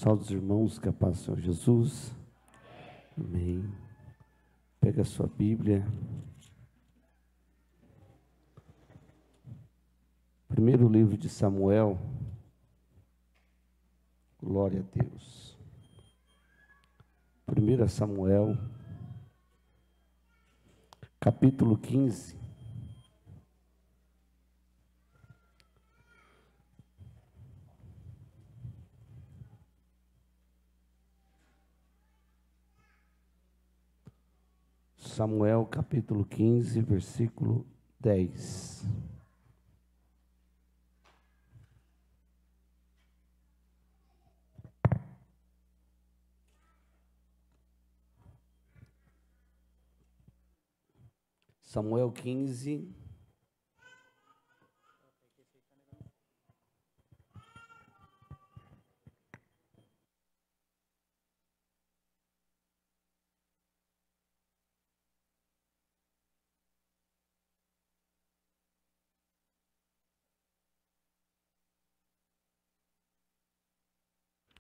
Saúde os irmãos, que a paz do Senhor Jesus. Amém. Pega a sua Bíblia. Primeiro livro de Samuel. Glória a Deus. 1 Samuel, capítulo 15. Samuel, capítulo 15, versículo 10. Samuel 15.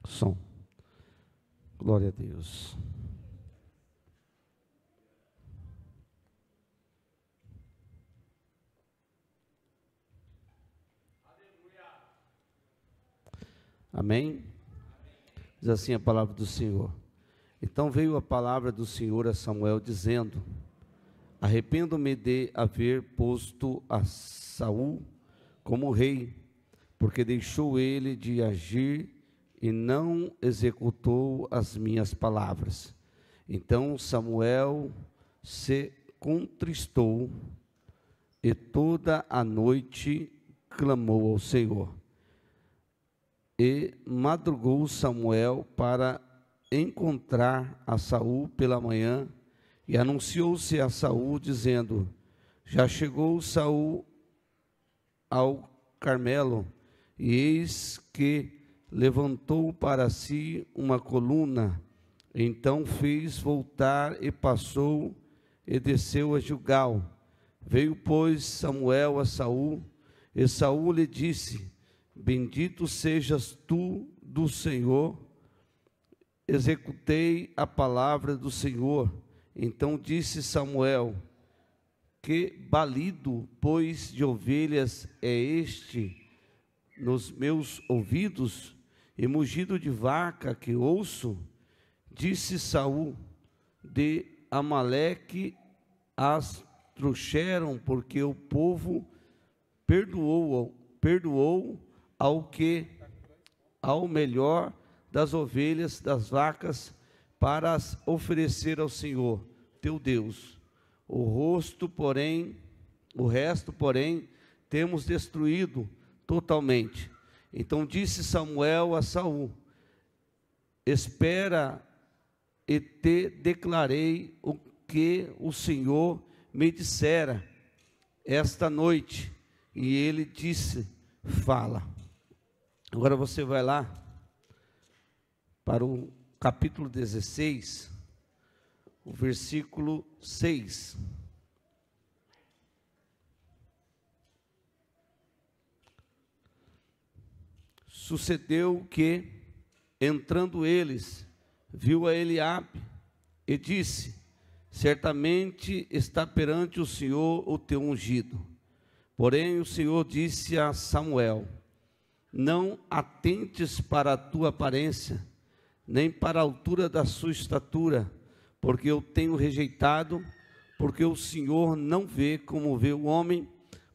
Som. Glória a Deus. Amém? Diz assim a palavra do Senhor. Então veio a palavra do Senhor a Samuel, dizendo: arrependo-me de haver posto a Saul como rei, porque deixou ele de agir e não executou as minhas palavras. Então Samuel se contristou e toda a noite clamou ao Senhor. E madrugou Samuel para encontrar a Saul pela manhã, e anunciou-se a Saul, dizendo: já chegou Saul ao Carmelo, e eis que levantou para si uma coluna. Então fez voltar e passou e desceu a Gilgal. Veio, pois, Samuel a Saul, e Saul lhe disse: bendito sejas tu do Senhor, executei a palavra do Senhor. Então disse Samuel: que balido, pois, de ovelhas é este nos meus ouvidos, e mugido de vaca que ouço? Disse Saul: de Amaleque as trouxeram, porque o povo perdoou ao melhor das ovelhas, das vacas, para as oferecer ao Senhor teu Deus. O resto, porém, temos destruído totalmente. Então disse Samuel a Saul: espera, e te declarei o que o Senhor me dissera esta noite. E ele disse: fala. Agora você vai lá para o capítulo 16, o versículo 6. Sucedeu que, entrando eles, viu a Eliabe e disse: certamente está perante o Senhor o teu ungido. Porém o Senhor disse a Samuel: não atentes para a tua aparência, nem para a altura da sua estatura, porque eu tenho rejeitado, porque o Senhor não vê como vê o homem,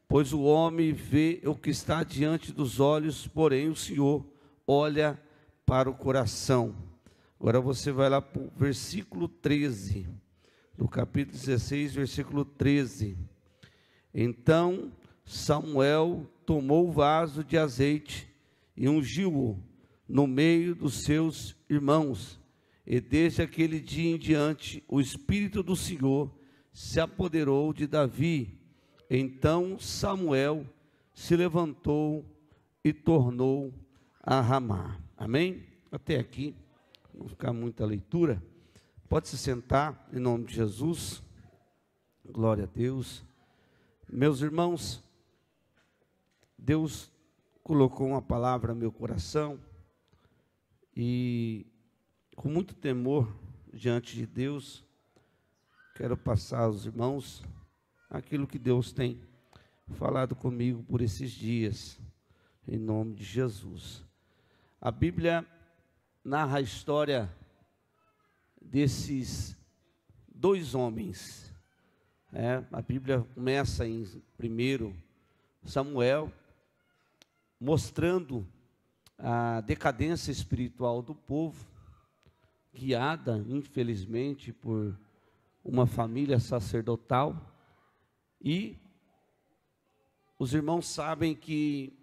pois o homem vê o que está diante dos olhos, porém o Senhor olha para o coração. Agora você vai lá para o versículo 13, do capítulo 16, versículo 13. Então Samuel tomou o vaso de azeite e ungiu-o no meio dos seus irmãos, e desde aquele dia em diante o Espírito do Senhor se apoderou de Davi. Então Samuel se levantou e tornou a Ramá. Amém? Até aqui, não ficar muita leitura. Pode se sentar, em nome de Jesus. Glória a Deus. Meus irmãos, Deus colocou uma palavra no meu coração, E com muito temor diante de Deus, quero passar aos irmãos aquilo que Deus tem falado comigo por esses dias, em nome de Jesus. A Bíblia narra a história desses dois homens. A Bíblia começa em 1 Samuel, mostrando a decadência espiritual do povo, guiada, infelizmente, por uma família sacerdotal. E os irmãos sabem que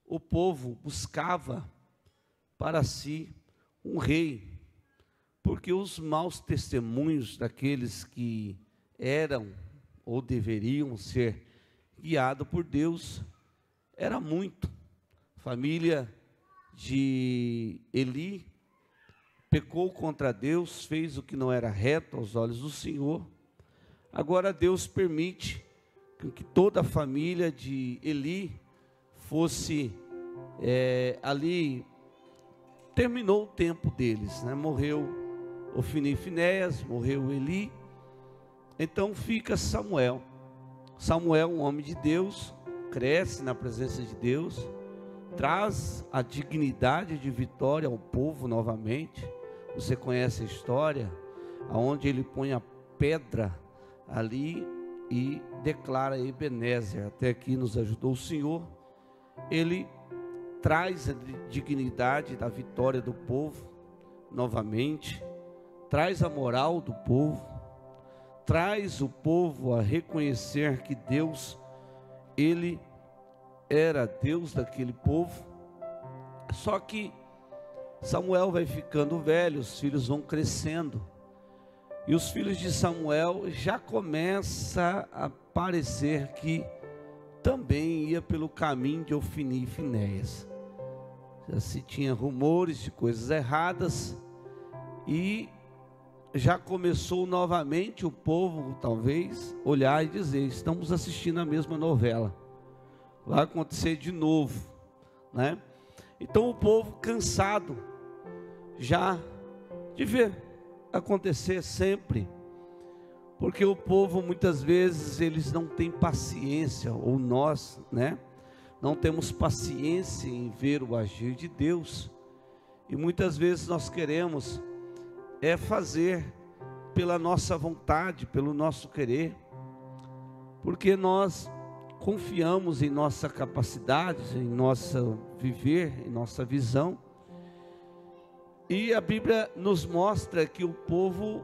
o povo buscava para si um rei, porque os maus testemunhos daqueles que eram ou deveriam ser guiados por Deus era muito. A família de Eli pecou contra Deus, fez o que não era reto aos olhos do Senhor. Agora Deus permite que toda a família de Eli fosse ali, terminou o tempo deles, né? Morreu Ofni e Finéias, morreu Eli. Então fica Samuel. Samuel, um homem de Deus, cresce na presença de Deus, traz a dignidade de vitória ao povo novamente. Você conhece a história, aonde ele põe a pedra ali e declara Ebenezer, até aqui nos ajudou o Senhor. Ele traz a dignidade da vitória do povo novamente, traz a moral do povo, traz o povo a reconhecer que Deus, Ele era Deus daquele povo. Só que Samuel vai ficando velho, os filhos vão crescendo, e os filhos de Samuel já começa a parecer que também ia pelo caminho de Ofni e Finéias. Já se tinha rumores de coisas erradas, e já começou novamente o povo talvez olhar e dizer: estamos assistindo a mesma novela, vai acontecer de novo, né? Então o povo cansado já de ver acontecer sempre, porque o povo muitas vezes eles não têm paciência, ou nós, né, não temos paciência em ver o agir de Deus, e muitas vezes nós queremos fazer pela nossa vontade, pelo nosso querer, porque nós confiamos em nossa capacidade, em nosso viver, em nossa visão. E a Bíblia nos mostra que o povo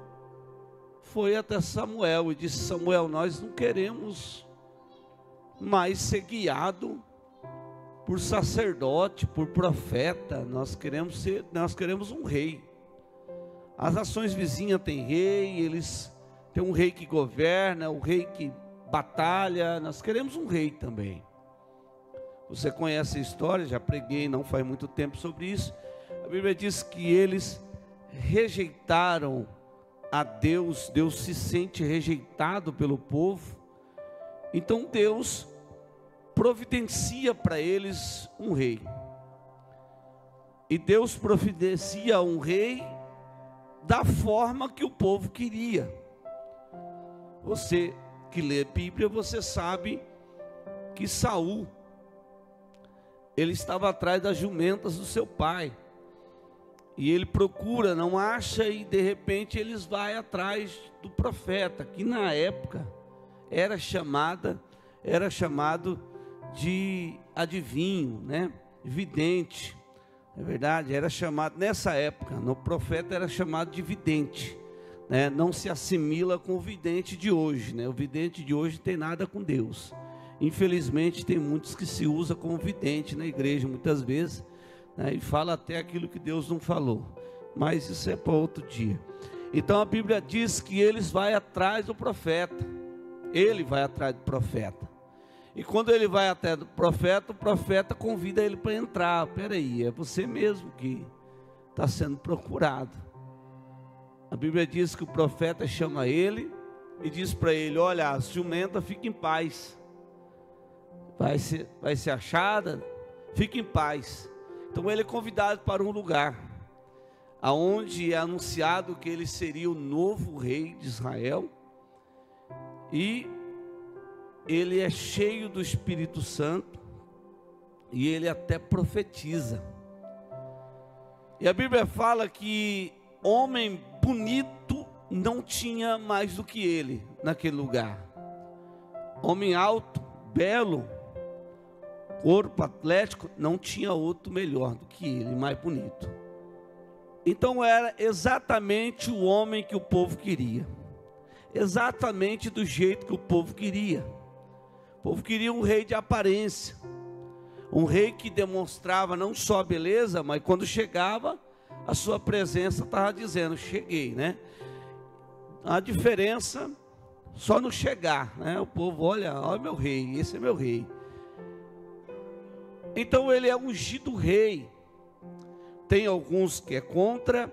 foi até Samuel e disse: Samuel, nós não queremos mais ser guiado por sacerdote, por profeta, nós queremos um rei. As nações vizinhas têm rei, eles têm um rei que governa, um rei que batalha, nós queremos um rei também. Você conhece a história, já preguei não faz muito tempo sobre isso. A Bíblia diz que eles rejeitaram a Deus, Deus se sente rejeitado pelo povo, então Deus providencia para eles um rei, e Deus providencia um rei da forma que o povo queria. Você que lê a Bíblia, você sabe que Saul, ele estava atrás das jumentas do seu pai, e ele procura, não acha, e de repente eles vão atrás do profeta, que na época era chamado de adivinho, né? Vidente. É verdade, era chamado, nessa época, no profeta era chamado de vidente, né? Não se assimila com o vidente de hoje, né? O vidente de hoje não tem nada com Deus. Infelizmente tem muitos que se usam como vidente na igreja, muitas vezes, né? E fala até aquilo que Deus não falou, mas isso é para outro dia. Então a Bíblia diz que eles vão atrás do profeta, ele vai atrás do profeta. E quando ele vai até o profeta convida ele para entrar. Peraí, é você mesmo que está sendo procurado. A Bíblia diz que o profeta chama ele e diz para ele: olha, a jumenta fica em paz, vai ser achada, fica em paz. Então ele é convidado para um lugar. aonde é anunciado que ele seria o novo rei de Israel, e ele é cheio do Espírito Santo, e ele até profetiza. E a Bíblia fala que homem bonito não tinha mais do que ele naquele lugar. Homem alto, belo, corpo atlético, não tinha outro melhor do que ele, mais bonito. Então era exatamente o homem que o povo queria, exatamente do jeito que o povo queria. O povo queria um rei de aparência, um rei que demonstrava não só a beleza, mas quando chegava, a sua presença estava dizendo, cheguei, né? A diferença só no chegar, né? O povo, olha meu rei, esse é meu rei. Então ele é ungido rei. Tem alguns que é contra,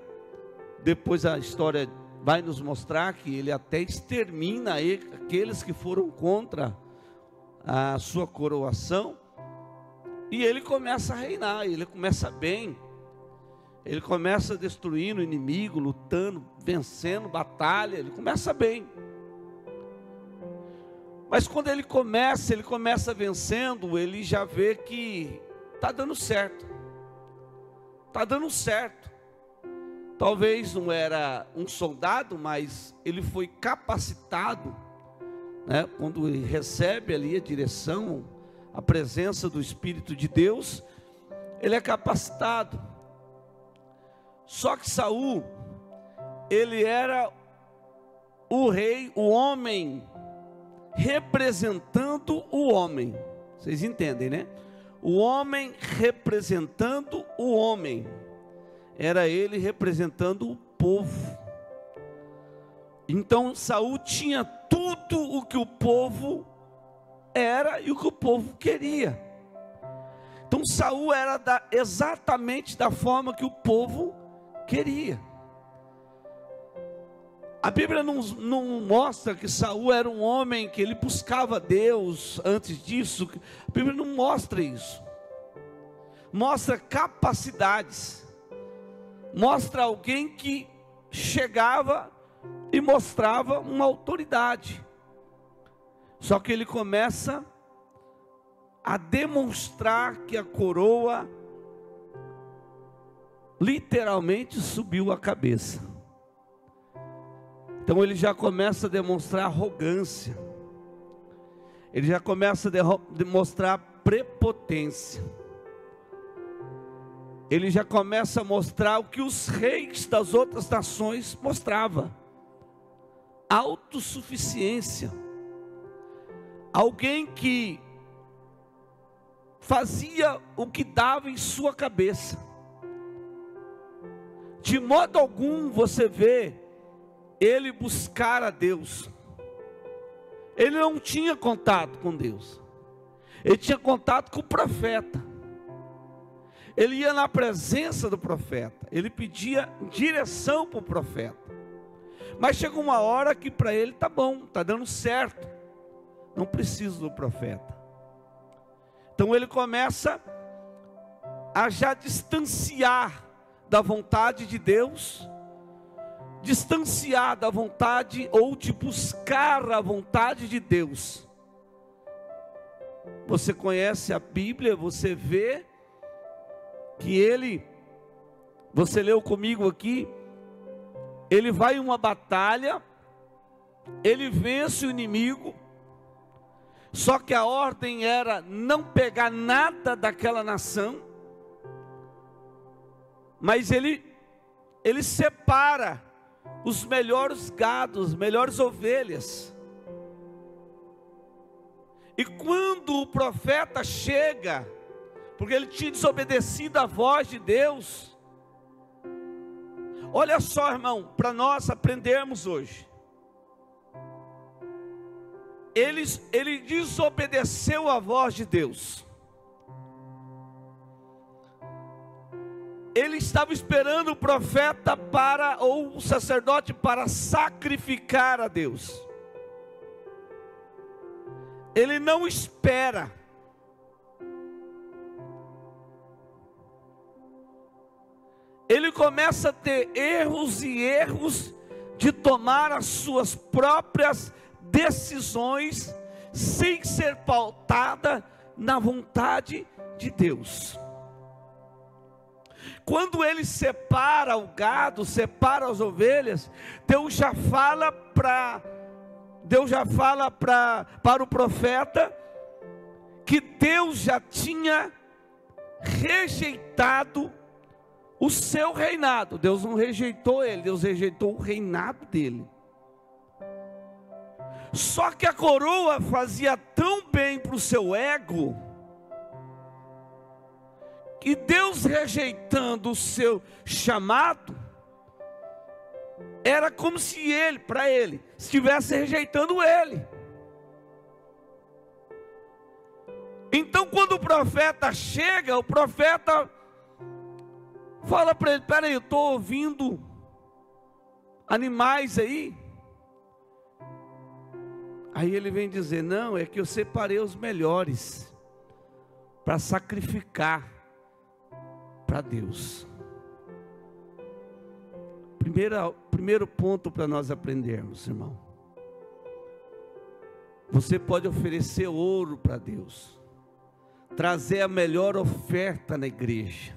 depois a história vai nos mostrar que ele até extermina aqueles que foram contra a sua coroação, e ele começa a reinar, ele começa bem, ele começa destruindo o inimigo, lutando, vencendo batalha, ele começa bem. Mas quando ele começa vencendo, ele já vê que está dando certo. Está dando certo. Talvez não era um soldado, mas ele foi capacitado, né? Quando ele recebe ali a direção, a presença do Espírito de Deus, ele é capacitado. Só que Saul, ele era o rei, o homem, representando o homem. Vocês entendem, né? O homem representando o homem. Era ele representando o povo. Então Saul tinha tudo o que o povo era e o que o povo queria. Então Saul era exatamente da forma que o povo queria. A Bíblia não mostra que Saul era um homem que ele buscava Deus antes disso. A Bíblia não mostra isso. Mostra capacidades. Mostra alguém que chegava e mostrava uma autoridade. Só que ele começa a demonstrar que a coroa literalmente subiu a cabeça. Então ele já começa a demonstrar arrogância. Ele já começa a demonstrar prepotência. Ele já começa a mostrar o que os reis das outras nações mostravam: autossuficiência. Alguém que fazia o que dava em sua cabeça. De modo algum você vê ele buscar a Deus. Ele não tinha contato com Deus. Ele tinha contato com o profeta. Ele ia na presença do profeta. Ele pedia direção para o profeta. Mas chegou uma hora que para ele tá bom, tá dando certo. Não preciso do profeta. Então ele começa a já distanciar da vontade de Deus, distanciar da vontade ou de buscar a vontade de Deus. Você conhece a Bíblia, você vê que você leu comigo aqui, ele vai em uma batalha, ele vence o inimigo, só que a ordem era não pegar nada daquela nação, mas ele separa os melhores gados, as melhores ovelhas. E quando o profeta chega, porque ele tinha desobedecido a voz de Deus, olha só, irmão, para nós aprendermos hoje. Ele desobedeceu a voz de Deus. Ele estava esperando o profeta ou o sacerdote para sacrificar a Deus. Ele não espera. Ele começa a ter erros e erros de tomar as suas próprias decisões, sem ser pautada na vontade de Deus. Quando ele separa o gado, separa as ovelhas, Deus já fala para o profeta que Deus já tinha rejeitado o seu reinado. Deus não rejeitou ele, Deus rejeitou o reinado dele. Só que a coroa fazia tão bem para o seu ego, que Deus rejeitando o seu chamado, era como se ele, para ele, estivesse rejeitando ele. Então quando o profeta chega, o profeta fala para ele: espera aí, eu estou ouvindo animais aí. Aí ele vem dizer: não, é que eu separei os melhores para sacrificar para Deus. Primeiro ponto para nós aprendermos, irmão. Você pode oferecer ouro para Deus, trazer a melhor oferta na igreja,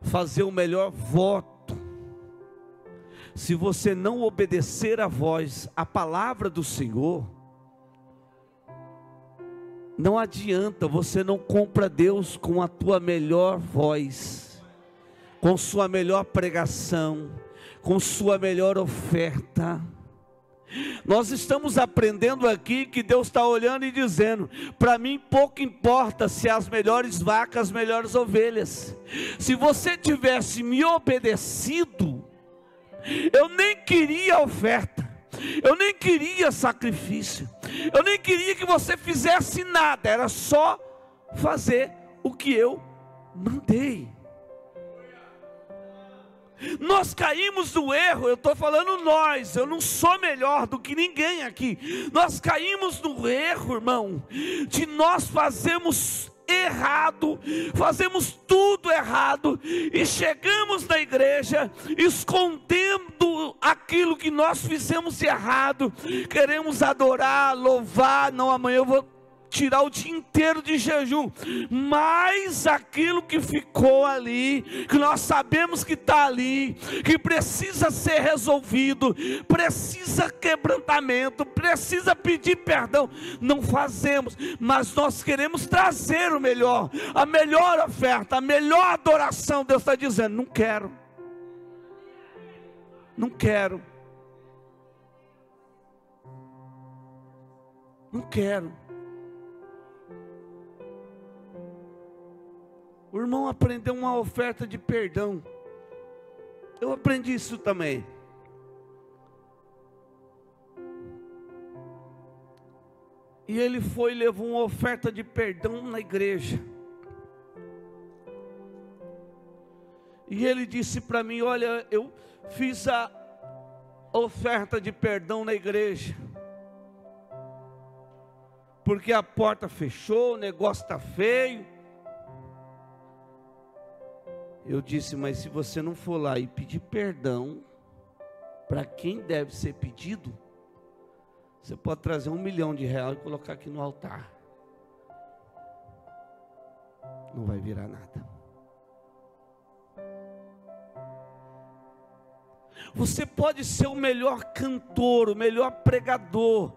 fazer o melhor voto. Se você não obedecer a voz, a palavra do Senhor, não adianta, você não compra Deus com a tua melhor voz, com sua melhor pregação, com sua melhor oferta. Nós estamos aprendendo aqui que Deus está olhando e dizendo: para mim pouco importa se as melhores vacas, as melhores ovelhas. Se você tivesse me obedecido, eu nem queria oferta, eu nem queria sacrifício, eu nem queria que você fizesse nada, era só fazer o que eu mandei. Nós caímos no erro, eu estou falando nós, eu não sou melhor do que ninguém aqui. Nós caímos no erro, irmão, de nós fazemos errado, fazemos tudo errado, e chegamos na igreja escondendo aquilo que nós fizemos de errado. Queremos adorar, louvar, não, amanhã eu vou tirar o dia inteiro de jejum, mas aquilo que ficou ali, que nós sabemos que está ali, que precisa ser resolvido, precisa quebrantamento, precisa pedir perdão, não fazemos. Mas nós queremos trazer o melhor, a melhor oferta, a melhor adoração. Deus está dizendo: não quero, não quero, não quero. O irmão aprendeu uma oferta de perdão. Eu aprendi isso também. E ele foi e levou uma oferta de perdão na igreja. E ele disse para mim: olha, eu fiz a oferta de perdão na igreja, porque a porta fechou, o negócio está feio. Eu disse: mas se você não for lá e pedir perdão para quem deve ser pedido, você pode trazer R$1 milhão e colocar aqui no altar, não vai virar nada. Você pode ser o melhor cantor, o melhor pregador,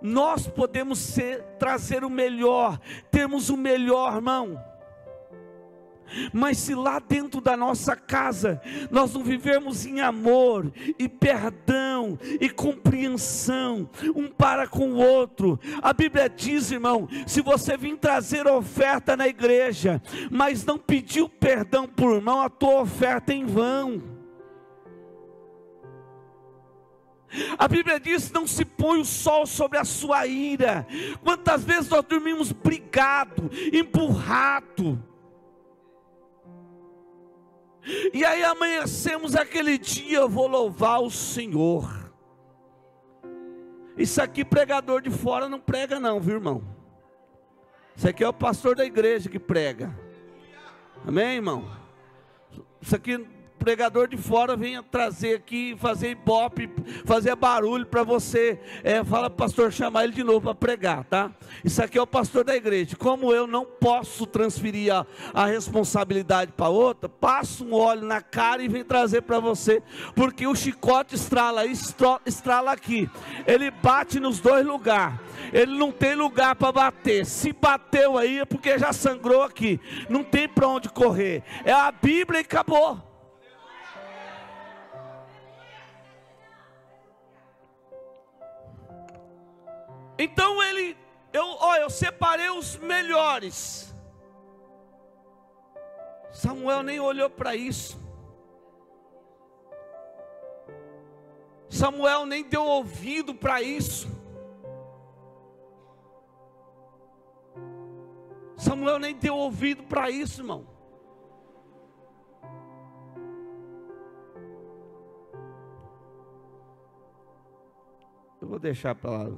nós podemos trazer o melhor, termos o melhor, irmão. Mas se lá dentro da nossa casa nós não vivermos em amor e perdão e compreensão um para com o outro, a Bíblia diz, irmão, se você vir trazer oferta na igreja, mas não pediu perdão por irmão, a tua oferta é em vão. A Bíblia diz: não se põe o sol sobre a sua ira. Quantas vezes nós dormimos brigado, empurrado, e aí amanhecemos aquele dia: eu vou louvar o Senhor. Isso aqui pregador de fora não prega não, viu, irmão? Isso aqui é o pastor da igreja que prega. Amém, irmão? Isso aqui pregador de fora venha trazer aqui, fazer ibope, fazer barulho para você. Fala para o pastor chamar ele de novo para pregar, tá? Isso aqui é o pastor da igreja. Como eu não posso transferir a responsabilidade para outra, passa um óleo na cara e vem trazer para você, porque o chicote estrala aqui, ele bate nos dois lugares, ele não tem lugar para bater. Se bateu aí é porque já sangrou aqui, não tem para onde correr, é a Bíblia e acabou. Então eu separei os melhores. Samuel nem olhou para isso. Samuel nem deu ouvido para isso. Samuel nem deu ouvido para isso, irmão. Eu vou deixar para lá.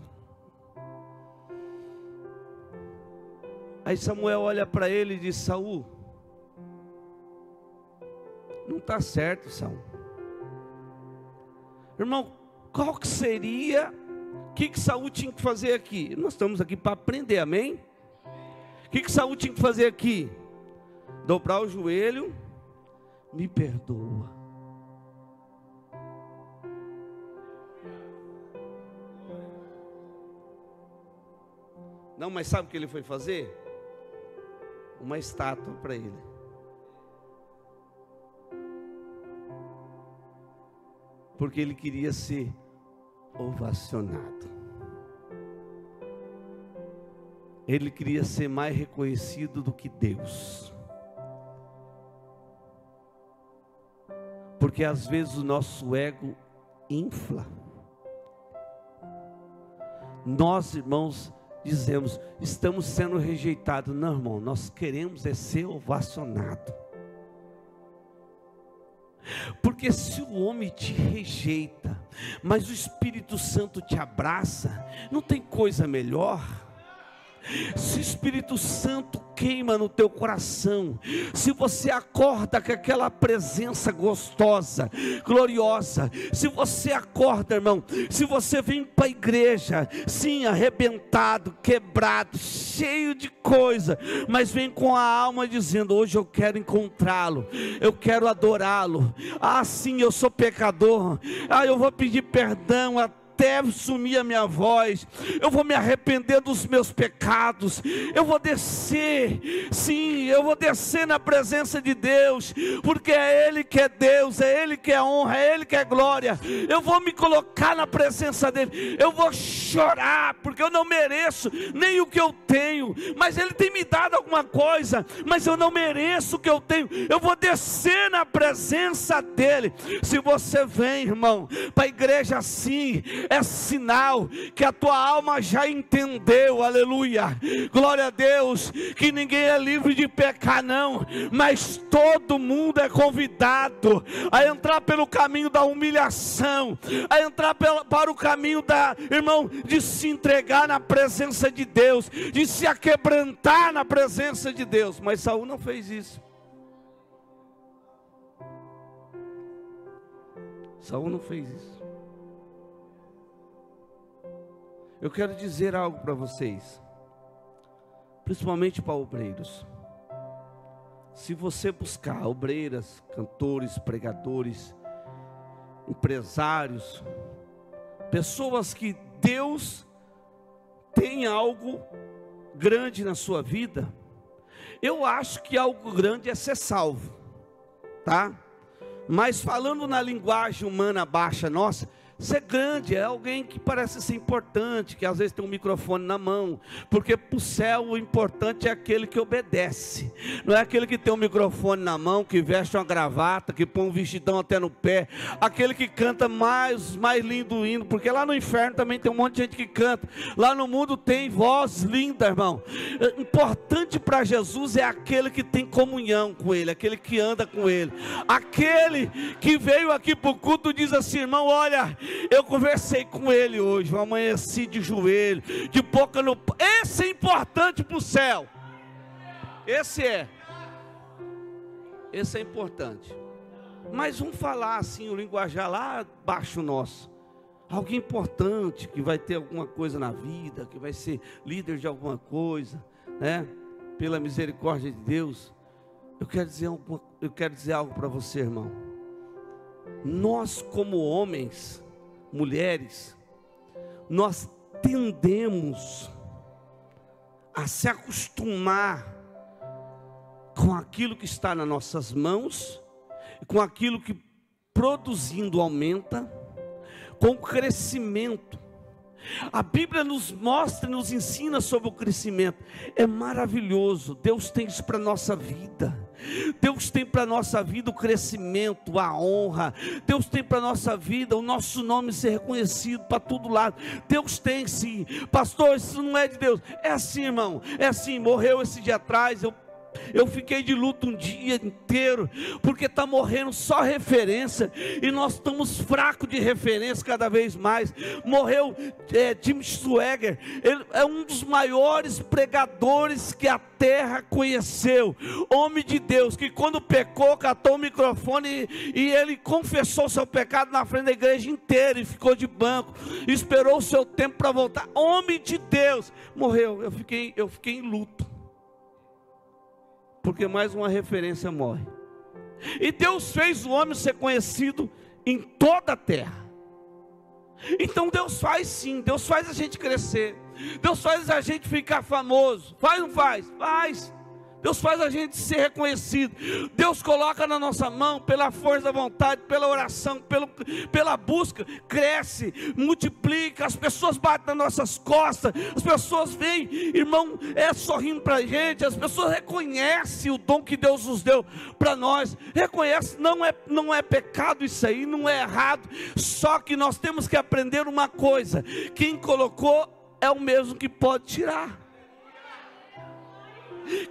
Aí Samuel olha para ele e diz: Saul, não está certo, Saul. Irmão, qual que seria, o que Saul tinha que fazer aqui? Nós estamos aqui para aprender, amém? O que Saul tinha que fazer aqui? Dobrar o joelho, me perdoa. Não, mas sabe o que ele foi fazer? Uma estátua para ele. Porque ele queria ser ovacionado. Ele queria ser mais reconhecido do que Deus. Porque às vezes o nosso ego infla. Nós, irmãos, dizemos, estamos sendo rejeitados. Não, irmão, nós queremos ser ovacionado. Porque se o homem te rejeita, mas o Espírito Santo te abraça, não tem coisa melhor. Se o Espírito Santo queima no teu coração, se você acorda com aquela presença gostosa, gloriosa, se você acorda, irmão, se você vem para a igreja, sim, arrebentado, quebrado, cheio de coisa, mas vem com a alma dizendo, hoje eu quero encontrá-lo, eu quero adorá-lo, sim, eu sou pecador, eu vou pedir perdão até sumir a minha voz, eu vou me arrepender dos meus pecados, eu vou descer, sim, eu vou descer na presença de Deus, porque é Ele que é Deus, é Ele que é honra, é Ele que é glória. Eu vou me colocar na presença dEle, eu vou chorar, porque eu não mereço nem o que eu tenho, mas Ele tem me dado alguma coisa, mas eu não mereço o que eu tenho. Eu vou descer na presença dEle. Se você vem, irmão, para a igreja assim, é sinal que a tua alma já entendeu, aleluia, glória a Deus, que ninguém é livre de pecar não, mas todo mundo é convidado a entrar pelo caminho da humilhação, a entrar para o caminho irmão, de se entregar na presença de Deus, de se aquebrantar na presença de Deus. Mas Saul não fez isso. Saul não fez isso. Eu quero dizer algo para vocês, principalmente para obreiros. Se você buscar obreiras, cantores, pregadores, empresários, pessoas que Deus tem algo grande na sua vida, eu acho que algo grande é ser salvo, tá? Mas falando na linguagem humana baixa nossa, ser grande é alguém que parece ser importante, que às vezes tem um microfone na mão, porque para o céu o importante é aquele que obedece, não é aquele que tem um microfone na mão, que veste uma gravata, que põe um vestidão até no pé, aquele que canta mais lindo hino, porque lá no inferno também tem um monte de gente que canta, lá no mundo tem voz linda, irmão. Importante para Jesus é aquele que tem comunhão com Ele, aquele que anda com Ele, aquele que veio aqui para o culto e diz assim, irmão, olha, eu conversei com Ele hoje, eu amanheci de joelho, de boca no... Esse é importante para o céu. Esse é importante. Mas vamos falar assim, o linguajar lá baixo nosso. Alguém importante, que vai ter alguma coisa na vida, que vai ser líder de alguma coisa, né? Pela misericórdia de Deus. Eu quero dizer algo para você, irmão. Nós como homens, mulheres, nós tendemos a se acostumar com aquilo que está nas nossas mãos, com aquilo que produzindo aumenta, com o crescimento. A Bíblia nos mostra, nos ensina sobre o crescimento. É maravilhoso. Deus tem isso para a nossa vida. Deus tem para a nossa vida o crescimento, a honra. Deus tem para a nossa vida o nosso nome ser reconhecido para todo lado. Deus tem sim. Pastor, isso não é de Deus. É assim, irmão. É assim. Morreu esse dia atrás. Eu fiquei de luto um dia inteiro, porque está morrendo só referência, e nós estamos fracos de referência cada vez mais. Morreu Tim Swaggart, ele é um dos maiores pregadores que a terra conheceu, homem de Deus, que quando pecou, catou o microfone e ele confessou seu pecado na frente da igreja inteira, e ficou de banco, esperou o seu tempo para voltar. Homem de Deus, morreu. Eu fiquei em luto, porque mais uma referência morre. E Deus fez o homem ser conhecido em toda a terra. Então Deus faz sim, Deus faz a gente crescer, Deus faz a gente ficar famoso. Faz ou não faz? Faz. Deus faz a gente ser reconhecido. Deus coloca na nossa mão, pela força da vontade, pela oração, pela busca, cresce, multiplica. As pessoas batem nas nossas costas, as pessoas vêm, irmão, sorrindo para a gente. As pessoas reconhecem o dom que Deus nos deu para nós. Reconhece, não é pecado isso aí, não é errado. Só que nós temos que aprender uma coisa: quem colocou é o mesmo que pode tirar.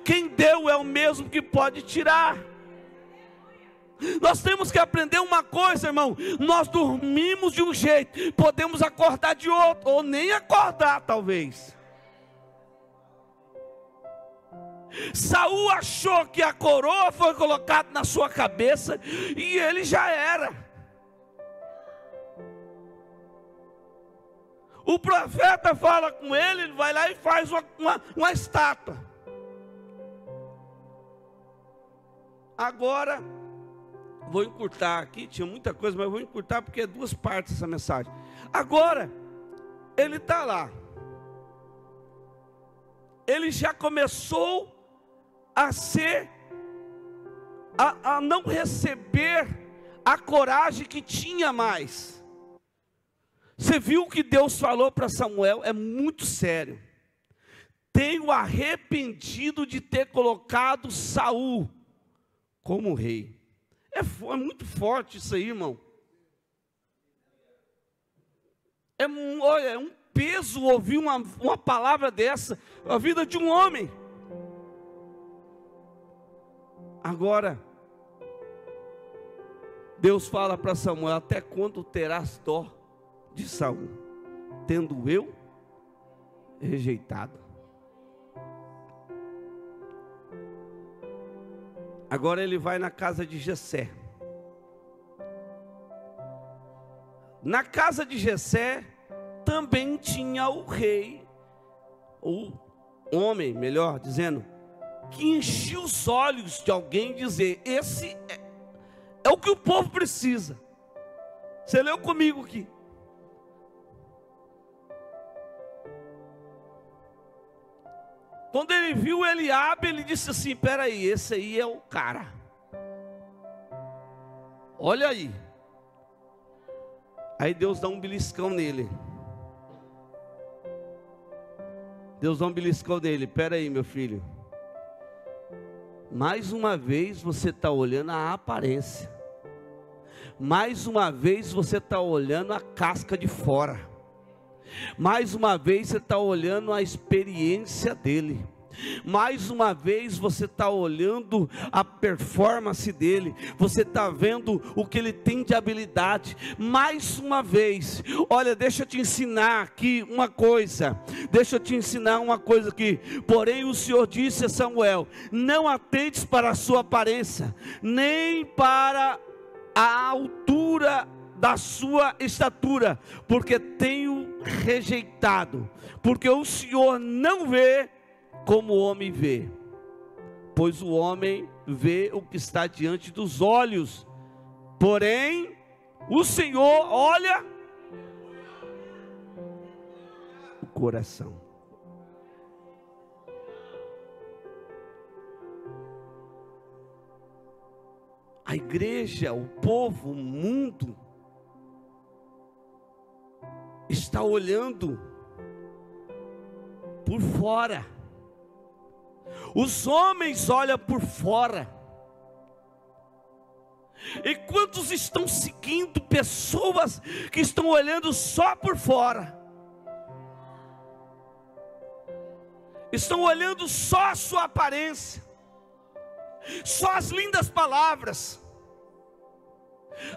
Quem deu é o mesmo que pode tirar. Nós temos que aprender uma coisa, irmão. Nós dormimos de um jeito, podemos acordar de outro, ou nem acordar talvez. Saul achou que a coroa foi colocada na sua cabeça, e ele já era. O profeta fala com ele, ele vai lá e faz uma estátua. Agora, vou encurtar aqui, tinha muita coisa, mas vou encurtar porque é duas partes essa mensagem. Agora, ele está lá. Ele já começou a não receber a coragem que tinha mais. Você viu o que Deus falou para Samuel? É muito sério. Tenho arrependido de ter colocado Saul como rei. É muito forte isso aí, irmão. É um peso ouvir uma palavra dessa, a vida de um homem. Agora, Deus fala para Samuel: até quando terás dó de Saul, tendo eu rejeitado? Agora ele vai na casa de Jessé. Na casa de Jessé também tinha o rei, o homem, melhor dizendo, que enchia os olhos de alguém dizer: esse é o que o povo precisa. Você leu comigo aqui. Quando ele viu Eliabe, ele disse assim: espera aí, esse aí é o cara. Olha aí. Aí Deus dá um beliscão nele. Deus dá um beliscão nele. Espera aí, meu filho. Mais uma vez você está olhando a aparência. Mais uma vez você está olhando a casca de fora. Mais uma vez você está olhando a experiência dele. Mais uma vez você está olhando a performance dele. Você está vendo o que ele tem de habilidade. Mais uma vez, olha, deixa eu te ensinar aqui uma coisa. Deixa eu te ensinar uma coisa aqui. Porém o Senhor disse a Samuel: não atentes para a sua aparência, nem para à altura da sua estatura, porque tenho rejeitado, porque o Senhor não vê como o homem vê, pois o homem vê o que está diante dos olhos, porém o Senhor olha o coração. A igreja, o povo, o mundo está olhando por fora. Os homens olham por fora. E quantos estão seguindo pessoas que estão olhando só por fora? Estão olhando só a sua aparência, só as lindas palavras,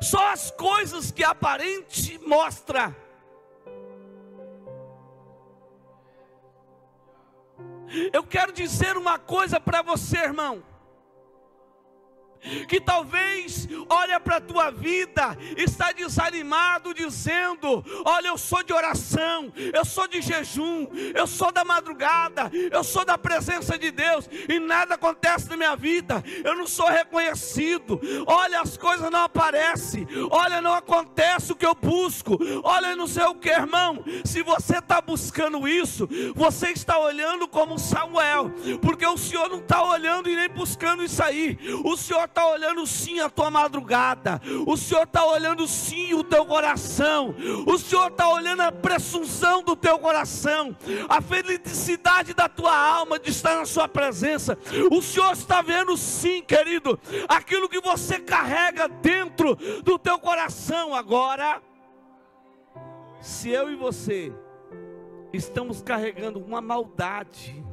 só as coisas que aparente mostra. Eu quero dizer uma coisa para você, irmão, que talvez olha para a tua vida, está desanimado, dizendo: olha, eu sou de oração, eu sou de jejum, eu sou da madrugada, eu sou da presença de Deus, e nada acontece na minha vida, eu não sou reconhecido, olha, as coisas não aparecem, olha, não acontece o que eu busco, olha, não sei o que, irmão. Se você está buscando isso, você está olhando como Samuel, porque o Senhor não está olhando e nem buscando isso aí. O Senhor está olhando sim a tua madrugada, o Senhor está olhando sim o teu coração, o Senhor está olhando a presunção do teu coração, a felicidade da tua alma de estar na sua presença. O Senhor está vendo sim, querido, aquilo que você carrega dentro do teu coração. Agora, se eu e você estamos carregando uma maldade,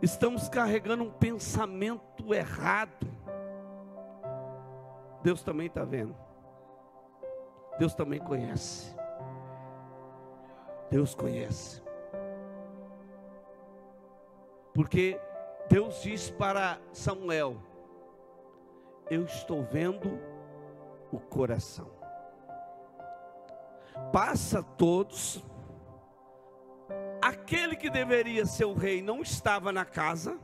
estamos carregando um pensamento errado, Deus também está vendo, Deus também conhece, Deus conhece, porque Deus diz para Samuel: eu estou vendo o coração. Passa todos. Aquele que deveria ser o rei não estava na casa.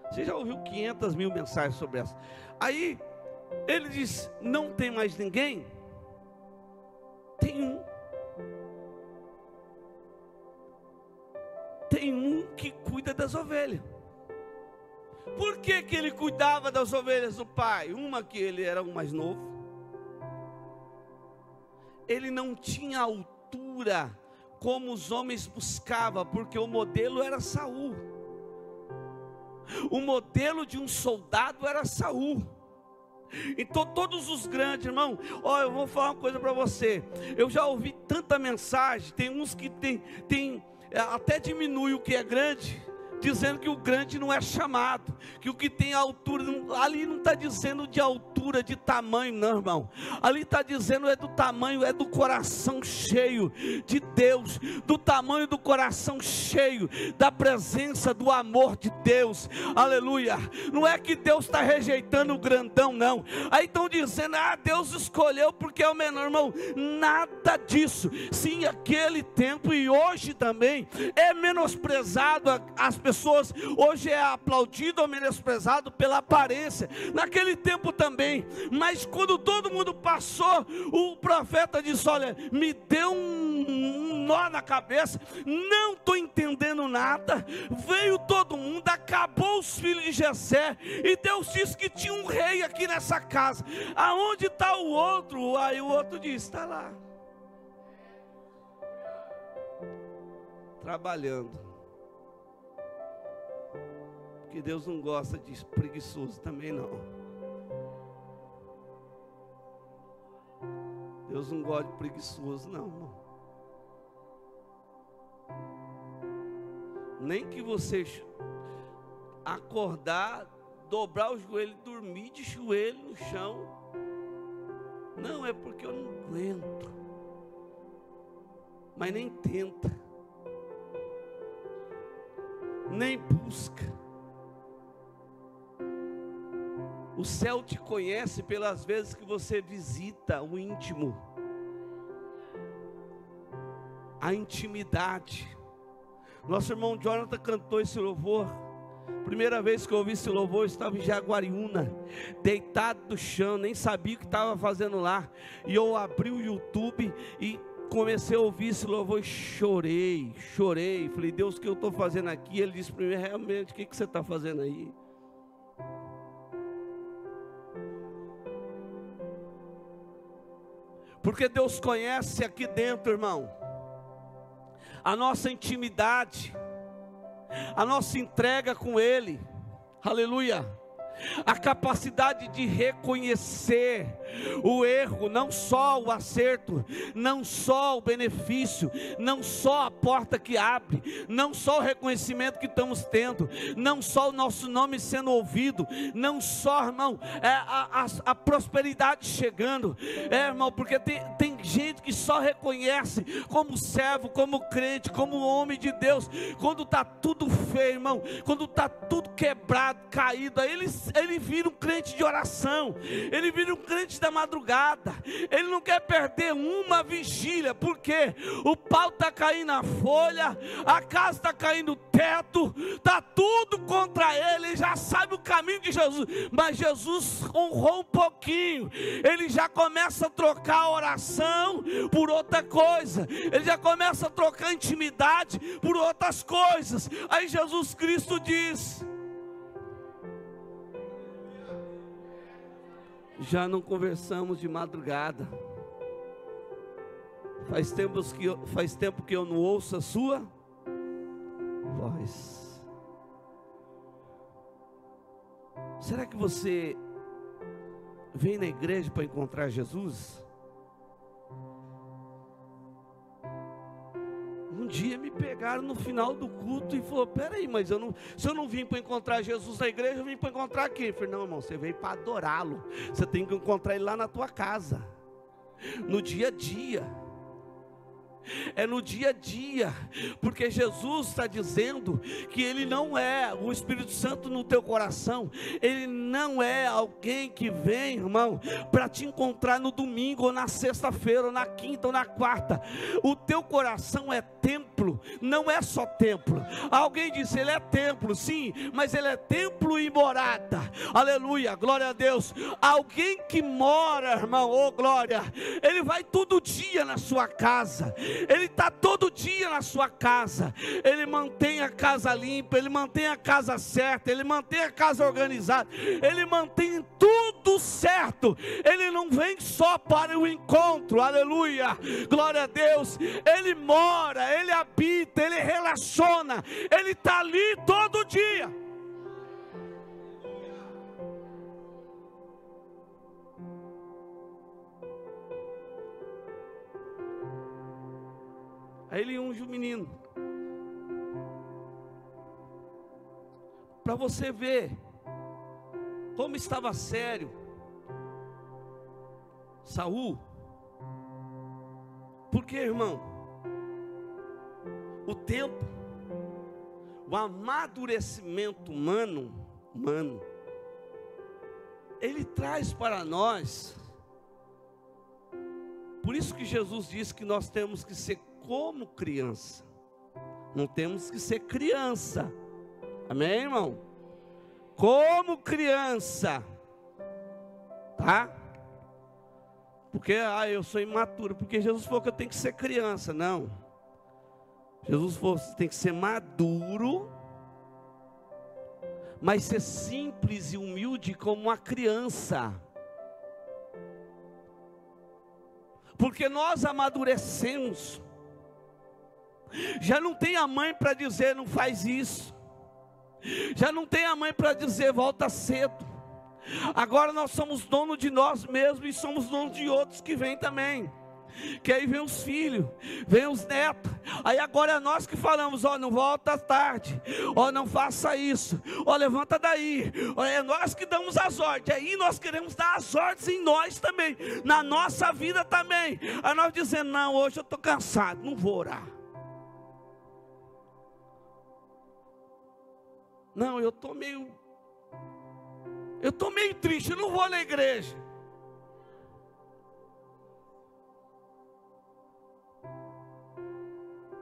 Você já ouviu 500.000 mensagens sobre essa? Aí ele diz: não tem mais ninguém? Tem um. Tem um que cuida das ovelhas. Por que que ele cuidava das ovelhas do pai? Uma, que ele era o mais novo. Ele não tinha altura como os homens buscavam, porque o modelo era Saul. O modelo de um soldado era Saul. Então todos os grandes, irmão, eu vou falar uma coisa para você. Eu já ouvi tanta mensagem. Tem uns que até diminui o que é grande, dizendo que o grande não é chamado, que o que tem altura, ali não está dizendo de altura, de tamanho, não, irmão. Ali está dizendo é do tamanho, é do coração cheio de Deus, do tamanho do coração cheio da presença, do amor de Deus. Aleluia. Não é que Deus está rejeitando o grandão, não. Aí estão dizendo: Deus escolheu porque é o menor, irmão. Nada disso. Sim, aquele tempo e hoje também é menosprezado as pessoas. Hoje é aplaudido ou menosprezado pela aparência. Naquele tempo também. Mas quando todo mundo passou, o profeta disse: olha, me deu um nó na cabeça, não estou entendendo nada. Veio todo mundo, acabou os filhos de Jessé, e Deus disse que tinha um rei aqui nessa casa. Aonde está o outro? Aí o outro disse: está lá, trabalhando. Que Deus não gosta de preguiçoso também, não. Deus não gosta de preguiçoso, não, irmão. Nem que você acordar, dobrar o joelho, dormir de joelho no chão. Não, é porque eu não aguento. Mas nem tenta, nem busca. O céu te conhece pelas vezes que você visita o íntimo, a intimidade. Nosso irmão Jonathan cantou esse louvor. Primeira vez que eu ouvi esse louvor, eu estava em Jaguariúna, deitado no chão, nem sabia o que estava fazendo lá. E eu abri o YouTube e comecei a ouvir esse louvor e chorei. Falei, Deus, o que eu estou fazendo aqui? Ele disse para mim, realmente, o que você está fazendo aí? Porque Deus conhece aqui dentro, irmão, a nossa intimidade, a nossa entrega com Ele, aleluia, a capacidade de reconhecer o erro, não só o acerto, não só o benefício, não só a porta que abre, não só o reconhecimento que estamos tendo, não só o nosso nome sendo ouvido, não só, irmão, a prosperidade chegando, irmão, porque tem gente que só reconhece como servo, como crente, como homem de Deus, quando está tudo feio, irmão, quando está tudo quebrado, caído, aí ele vira um crente de oração, ele vira um crente da madrugada, ele não quer perder uma vigília, porque o pau está caindo na folha, a casa está caindo no teto, está tudo contra ele já sabe o caminho de Jesus, mas Jesus honrou um pouquinho, ele já começa a trocar a oração por outra coisa, ele já começa a trocar a intimidade por outras coisas. Aí Jesus Cristo diz: já não conversamos de madrugada, faz tempo que eu não ouço a sua voz. Será que você vem na igreja para encontrar Jesus? Um dia me pegaram no final do culto e falou: peraí, mas se eu não vim para encontrar Jesus na igreja, eu vim para encontrar quem? Eu falei: não, irmão, você veio para adorá-lo, você tem que encontrar ele lá na tua casa, no dia a dia. É no dia a dia, porque Jesus está dizendo que Ele não é o Espírito Santo no teu coração, Ele não é alguém que vem, irmão, para te encontrar no domingo, ou na sexta-feira, ou na quinta, ou na quarta. O teu coração é templo, não é só templo. Alguém disse: Ele é templo, sim, mas Ele é templo e morada, aleluia, glória a Deus. Alguém que mora, irmão, oh glória, Ele vai todo dia na sua casa, Ele está todo dia na sua casa, Ele mantém a casa limpa, Ele mantém a casa certa, Ele mantém a casa organizada, Ele mantém tudo certo. Ele não vem só para o encontro, aleluia, glória a Deus. Ele mora, Ele habita, Ele relaciona, Ele está ali todo dia. Aí ele unge o menino, para você ver como estava sério Saul. Porque, irmão, o tempo, o amadurecimento humano, ele traz para nós. Por isso que Jesus disse que nós temos que ser como criança, não temos que ser criança, amém, irmão? Como criança, tá? Porque eu sou imaturo, porque Jesus falou que eu tenho que ser criança. Não, Jesus falou que você tem que ser maduro, mas ser simples e humilde como uma criança. Porque nós amadurecemos, já não tem a mãe para dizer não faz isso, já não tem a mãe para dizer volta cedo. Agora nós somos donos de nós mesmos e somos donos de outros que vêm também. Que aí vem os filhos, vem os netos. Aí agora é nós que falamos: ó, não volta tarde, ó, não faça isso, ó, levanta daí. Ó, é nós que damos as ordens. Aí nós queremos dar as ordens em nós também, na nossa vida também. Aí nós dizendo: não, hoje eu estou cansado, não vou orar. Não, eu eu estou meio triste, eu não vou na igreja.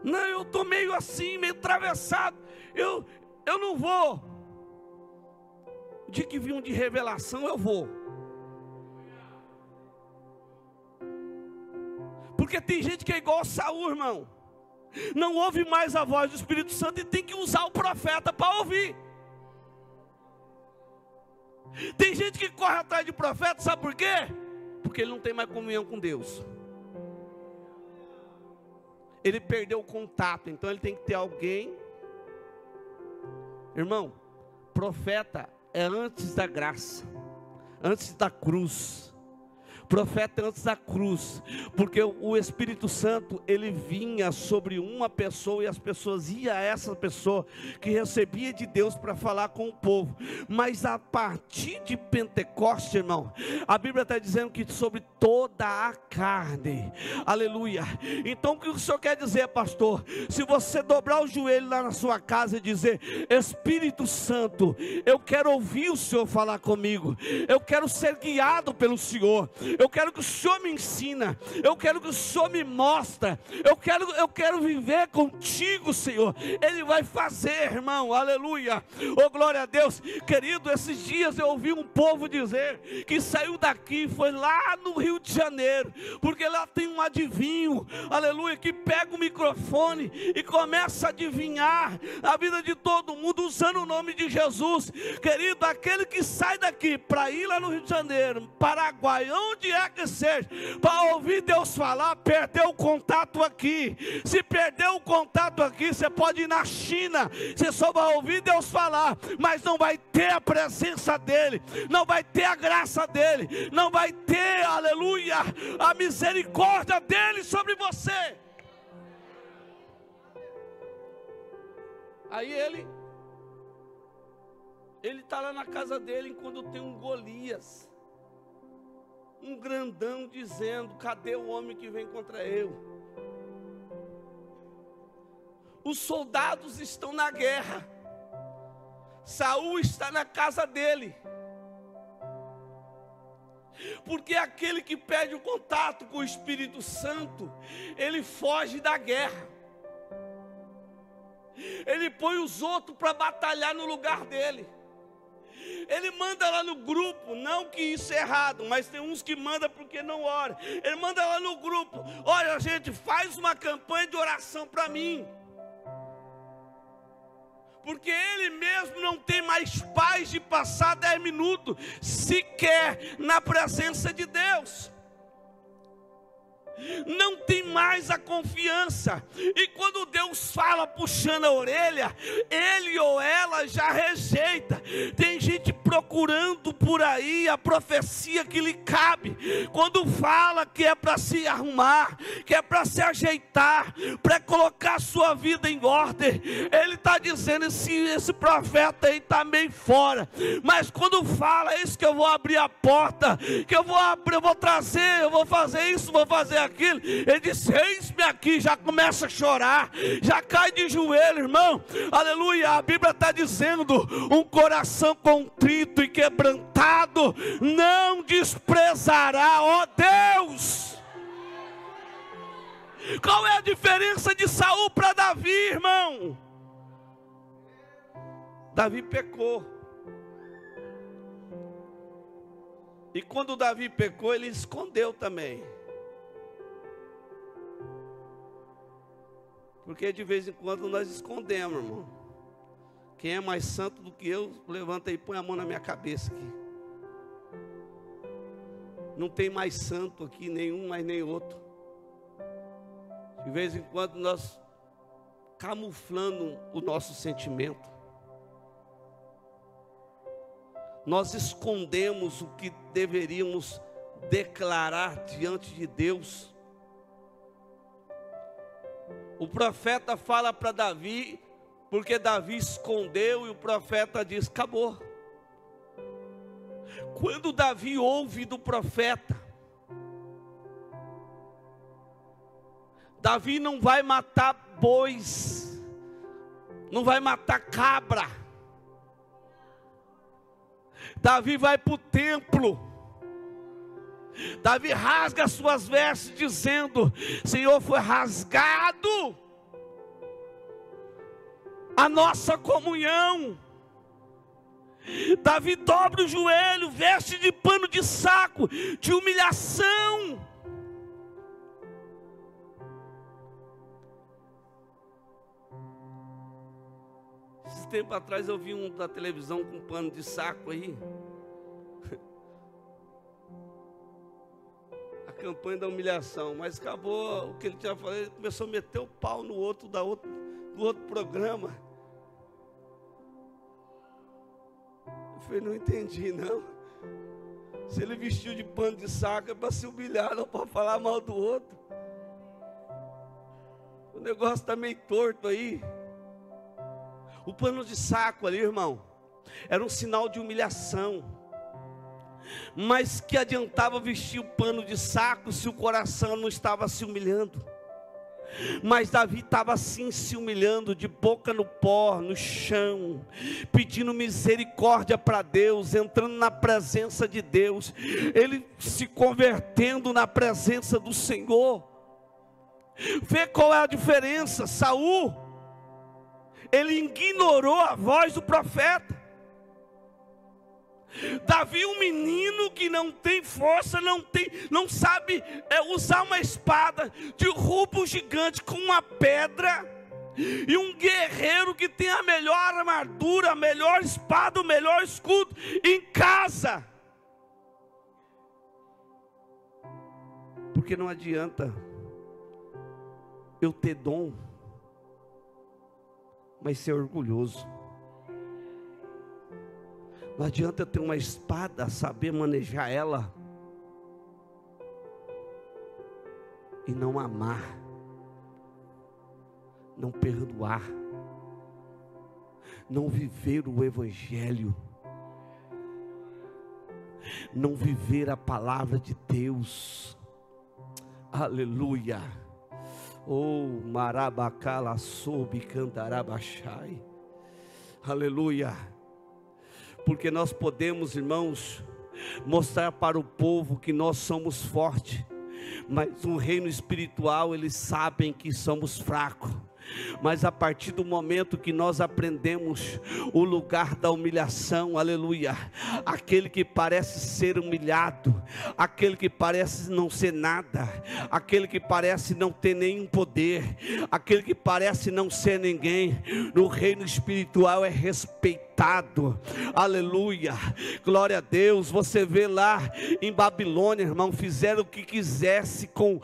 Não, eu estou meio assim, meio atravessado, eu não vou. O dia que vir um de revelação, eu vou. Porque tem gente que é igual a Saul, irmão. Não ouve mais a voz do Espírito Santo e tem que usar o profeta para ouvir. Tem gente que corre atrás de profeta, sabe por quê? Porque ele não tem mais comunhão com Deus. Ele perdeu o contato, então ele tem que ter alguém. Irmão, profeta é antes da graça, antes da cruz. Profeta antes da cruz, porque o Espírito Santo, ele vinha sobre uma pessoa, e as pessoas iam a essa pessoa, que recebia de Deus para falar com o povo. Mas a partir de Pentecostes, irmão, a Bíblia está dizendo que sobre toda a carne, aleluia. Então o que o Senhor quer dizer, pastor? Se você dobrar o joelho lá na sua casa e dizer: Espírito Santo, eu quero ouvir o Senhor falar comigo, eu quero ser guiado pelo Senhor, eu quero que o Senhor me ensina, eu quero que o Senhor me mostra, eu quero viver contigo, Senhor. Ele vai fazer, irmão, aleluia, oh glória a Deus. Querido, esses dias eu ouvi um povo dizer que saiu daqui, foi lá no Rio de Janeiro, porque lá tem um adivinho, aleluia, que pega o microfone e começa a adivinhar a vida de todo mundo, usando o nome de Jesus. Querido, aquele que sai daqui para ir lá no Rio de Janeiro, Paraguai, onde é que seja, para ouvir Deus falar, perdeu o contato aqui. Se perdeu o contato aqui, você pode ir na China, você só vai ouvir Deus falar, mas não vai ter a presença dEle, não vai ter a graça dEle, não vai ter, aleluia, a misericórdia dEle sobre você. Aí ele está lá na casa dele, enquanto tem um Golias, um grandão, dizendo: cadê o homem que vem contra eu? Os soldados estão na guerra, Saul está na casa dele, porque aquele que perde o contato com o Espírito Santo, ele foge da guerra, ele põe os outros para batalhar no lugar dele. Ele manda lá no grupo, não que isso é errado, mas tem uns que mandam porque não oram. Ele manda lá no grupo: olha, gente, faz uma campanha de oração para mim, porque ele mesmo não tem mais paz de passar 10 minutos sequer na presença de Deus. Não tem mais a confiança. E quando Deus fala puxando a orelha, ele ou ela já rejeita. Tem gente procurando por aí a profecia que lhe cabe, quando fala que é para se arrumar, que é para se ajeitar, para colocar a sua vida em ordem. Ele está dizendo: esse profeta aí está meio fora. Mas quando fala: isso que eu vou abrir a porta, que eu vou trazer, eu vou fazer isso, vou fazer aquilo, ele diz: eis-me aqui. Já começa a chorar, já cai de joelho, irmão, aleluia. A Bíblia está dizendo: um coração contrito e quebrantado não desprezará, ó Deus. Qual é a diferença de Saul para Davi, irmão? Davi pecou, e quando Davi pecou, ele escondeu também. Porque de vez em quando nós escondemos, irmão. Quem é mais santo do que eu, levanta aí e põe a mão na minha cabeça aqui. Não tem mais santo aqui, nenhum mais nem outro. De vez em quando nós camuflando o nosso sentimento, nós escondemos o que deveríamos declarar diante de Deus. O profeta fala para Davi, porque Davi escondeu, e o profeta diz: acabou. Quando Davi ouve do profeta, Davi não vai matar bois, não vai matar cabra. Davi vai para o templo. Davi rasga as suas vestes dizendo: Senhor, foi rasgado a nossa comunhão. Davi dobra o joelho, veste de pano de saco, de humilhação. Esse tempo atrás eu vi um da televisão com pano de saco aí. A campanha da humilhação, mas acabou o que ele tinha falado, ele começou a meter o pau no outro do outro programa. Eu falei, não entendi não. Se ele vestiu de pano de saco é para se humilhar, não para falar mal do outro. O negócio está meio torto aí. O pano de saco ali, irmão, era um sinal de humilhação. Mas que adiantava vestir o pano de saco se o coração não estava se humilhando? Mas Davi estava assim se humilhando, de boca no pó, no chão, pedindo misericórdia para Deus, entrando na presença de Deus, ele se convertendo na presença do Senhor. Vê qual é a diferença. Saul, ele ignorou a voz do profeta. Davi, um menino que não tem força, não sabe usar uma espada, derruba um gigante com uma pedra. E um guerreiro que tem a melhor armadura, a melhor espada, o melhor escudo em casa. Porque não adianta eu ter dom, mas ser orgulhoso. Não adianta eu ter uma espada, saber manejar ela e não amar, não perdoar, não viver o Evangelho, não viver a palavra de Deus. Aleluia. Oh, marabacala soube cantarabachai. Aleluia. Porque nós podemos, irmãos, mostrar para o povo que nós somos fortes, mas no reino espiritual eles sabem que somos fracos. Mas a partir do momento que nós aprendemos o lugar da humilhação, aleluia, aquele que parece ser humilhado, aquele que parece não ser nada, aquele que parece não ter nenhum poder, aquele que parece não ser ninguém, no reino espiritual é respeitado. Aleluia, glória a Deus. Você vê lá em Babilônia, irmão, fizeram o que quisesse com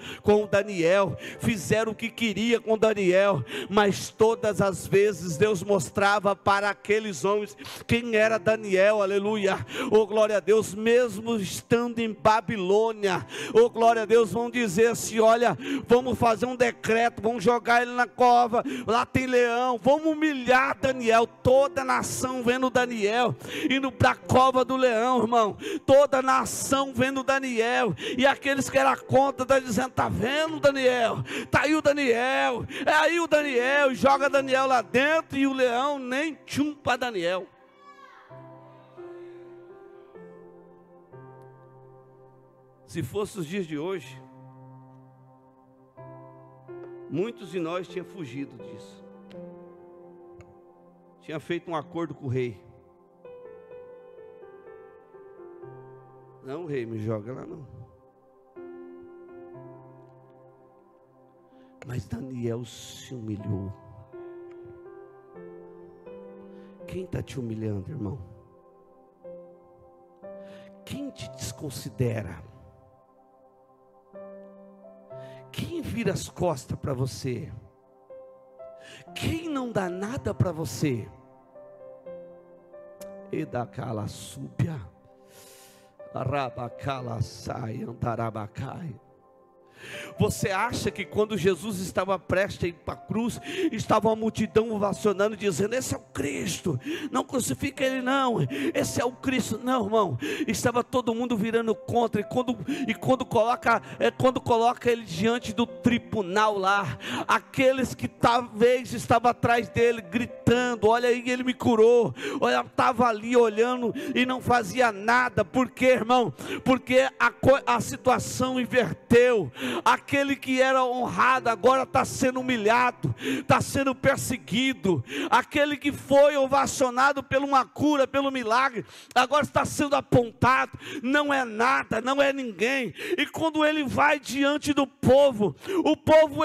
Daniel, fizeram o que queria com Daniel, mas todas as vezes Deus mostrava para aqueles homens quem era Daniel. Aleluia, oh glória a Deus. Mesmo estando em Babilônia, oh glória a Deus, vão dizer assim: olha, vamos fazer um decreto, vamos jogar ele na cova, lá tem leão, vamos humilhar Daniel. Toda a nação vendo Daniel indo para a cova do leão, irmão, toda a nação vendo Daniel, e aqueles que eram contra, tá dizendo: tá vendo Daniel, tá aí o Daniel, é aí o Daniel, joga Daniel lá dentro, e o leão nem tchum para Daniel. Se fosse os dias de hoje, muitos de nós tinham fugido disso, tinha feito um acordo com o rei. Não, rei, me joga lá não. Mas Daniel se humilhou. Quem está te humilhando, irmão? Quem te desconsidera? Quem vira as costas para você? Quem não dá nada para você? E da cala súbia, arabacala sai, andarabacai. Você acha que quando Jesus estava prestes a ir para a cruz, estava uma multidão ovacionando, dizendo: esse é o Cristo, não crucifica ele não, esse é o Cristo? Não, irmão, estava todo mundo virando contra. E quando coloca ele diante do tribunal lá, aqueles que talvez estavam atrás dele gritando: olha aí, ele me curou, olha, estava ali olhando e não fazia nada. Por quê, irmão? Porque a situação inverteu. Aquele que era honrado agora está sendo humilhado, está sendo perseguido. Aquele que foi ovacionado por uma cura, pelo milagre, agora está sendo apontado, não é nada, não é ninguém. E quando ele vai diante do povo, o povo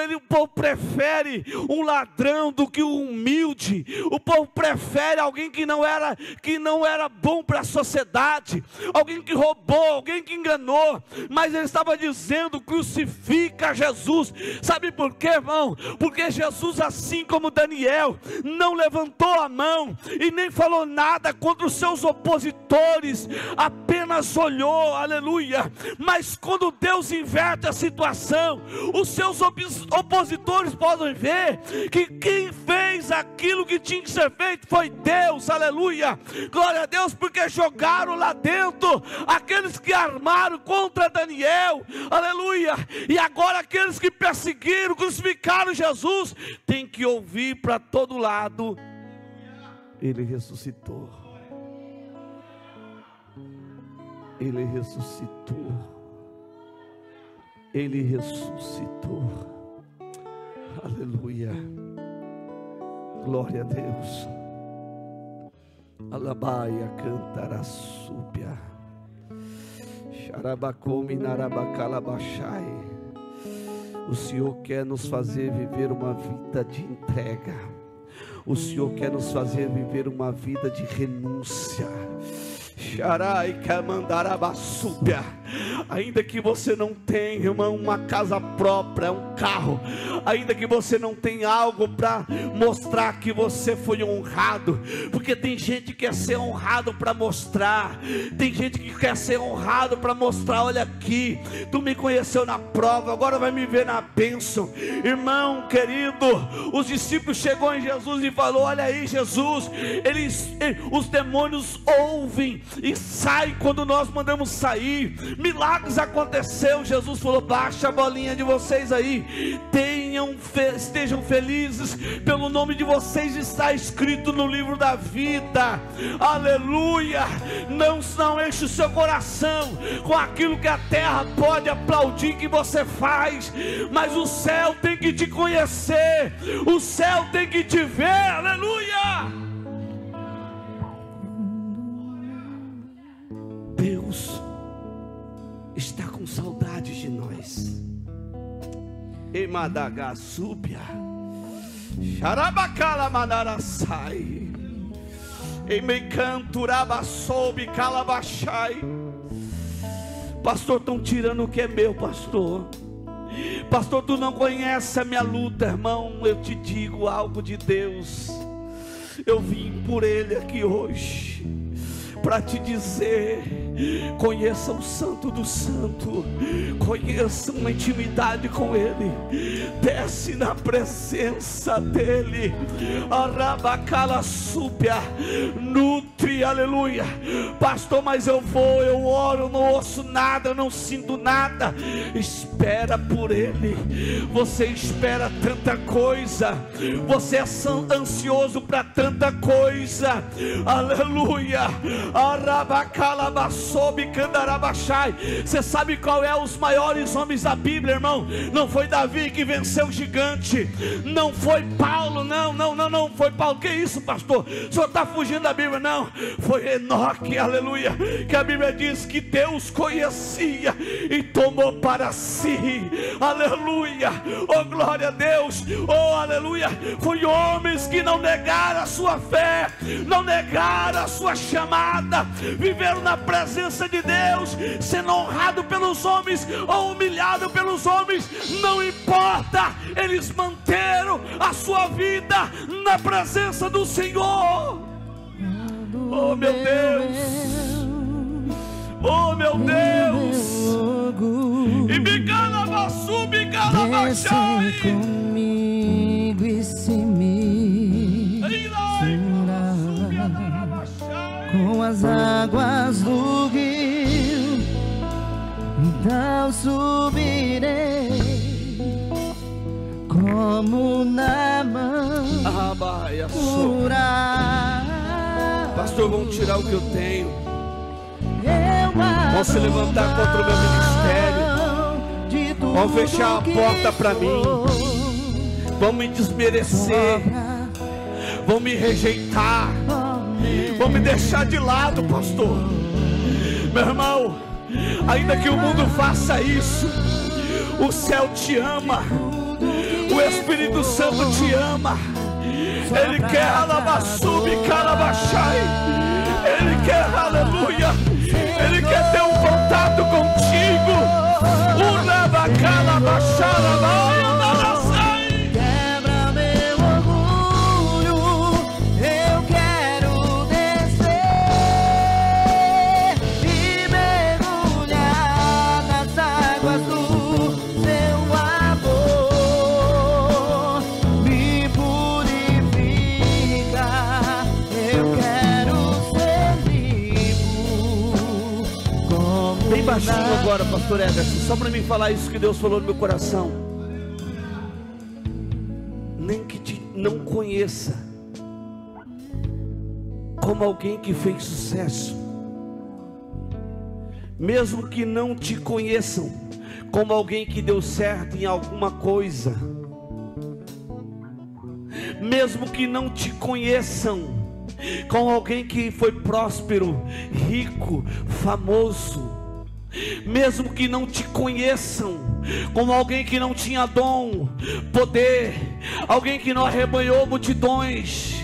prefere um ladrão do que um humilde. O povo prefere alguém que não era bom para a sociedade, alguém que roubou, alguém que enganou. Mas ele estava dizendo: crucifica Jesus. Sabe por quê, irmão? Porque Jesus, assim como Daniel, não levantou a mão e nem falou nada contra os seus opositores, apenas olhou, aleluia. Mas quando Deus inverte a situação, os seus opositores podem ver que quem fez aquilo que tinha que ser feito foi Deus, aleluia. Glória a Deus, porque jogaram lá dentro aqueles que armaram contra Daniel, aleluia. E agora aqueles que perseguiram, crucificaram Jesus, tem que ouvir para todo lado: ele ressuscitou. Ele ressuscitou. Ele ressuscitou. Aleluia. Glória a Deus. Alabaia cantará súbia. Xarabacome narabacalabachai. O Senhor quer nos fazer viver uma vida de entrega. O Senhor quer nos fazer viver uma vida de renúncia. Ainda que você não tenha, irmão, uma casa própria, um carro, ainda que você não tenha algo para mostrar que você foi honrado, porque tem gente que quer ser honrado para mostrar, tem gente que quer ser honrado para mostrar: olha aqui, tu me conheceu na prova, agora vai me ver na bênção. Irmão querido, os discípulos chegou em Jesus e falou: olha aí, Jesus, os demônios ouvem e saem quando nós mandamos sair, milagres aconteceu. Jesus falou: baixa a bolinha de vocês aí, estejam felizes, pelo nome de vocês está escrito no livro da vida, aleluia. Não enche o seu coração com aquilo que a terra pode aplaudir que você faz, mas o céu tem que te conhecer, o céu tem que te ver, aleluia. Deus está com saudade de nós. Emadagassúbia, Xarabacala manarasai, Emeicanturabassoube calabachai. Pastor, estão tirando o que é meu, pastor. Pastor, tu não conhece a minha luta, irmão. Eu te digo algo de Deus. Eu vim por Ele aqui hoje para te dizer: conheça o Santo do Santo, conheça uma intimidade com Ele, desce na presença dEle, arabacala súbia, nutre, aleluia. Pastor, mas eu oro, não ouço nada, não sinto nada. Espera por Ele. Você espera tanta coisa, você é ansioso para tanta coisa, aleluia. Você sabe qual é os maiores homens da Bíblia, irmão? Não foi Davi que venceu o gigante, não foi Paulo, não foi Paulo. Que isso, pastor? O senhor está fugindo da Bíblia? Não, foi Enoque, aleluia, que a Bíblia diz que Deus conhecia e tomou para si, aleluia. Oh, glória a Deus, oh, aleluia. Foi homens que não negaram a sua fé, não negaram a sua chamada, viveram na presença de Deus, sendo honrado pelos homens ou humilhado pelos homens, não importa, eles manteram a sua vida na presença do Senhor. Oh meu Deus, oh meu Deus, e me cala descer comigo e se misturar com as águas do rio, então subirei como na mão. Pastor, vão tirar o que eu tenho, vão se levantar contra o meu ministério, vão fechar a porta para mim, vão me desmerecer, vão me rejeitar, vão me deixar de lado, pastor. Meu irmão, ainda que o mundo faça isso, o céu te ama, o Espírito Santo te ama. Ele quer alabaçubi, calabachai. Ele quer, aleluia. Ele quer ter um contato contigo. Quebra meu orgulho, eu quero descer e mergulhar nas águas do seu amor. Me purifica, eu quero ser limpo como bem baixinho agora, pastor Everson, só para mim falar isso que Deus falou no meu coração. Nem que te não conheça como alguém que fez sucesso, mesmo que não te conheçam como alguém que deu certo em alguma coisa, mesmo que não te conheçam como alguém que foi próspero, rico, famoso, mesmo que não te conheçam como alguém que não tinha dom, poder, alguém que não arrebanhou multidões,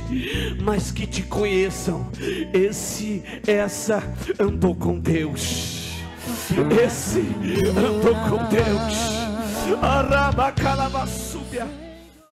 mas que te conheçam, essa andou com Deus, esse andou com Deus. Arabacalabasúbia.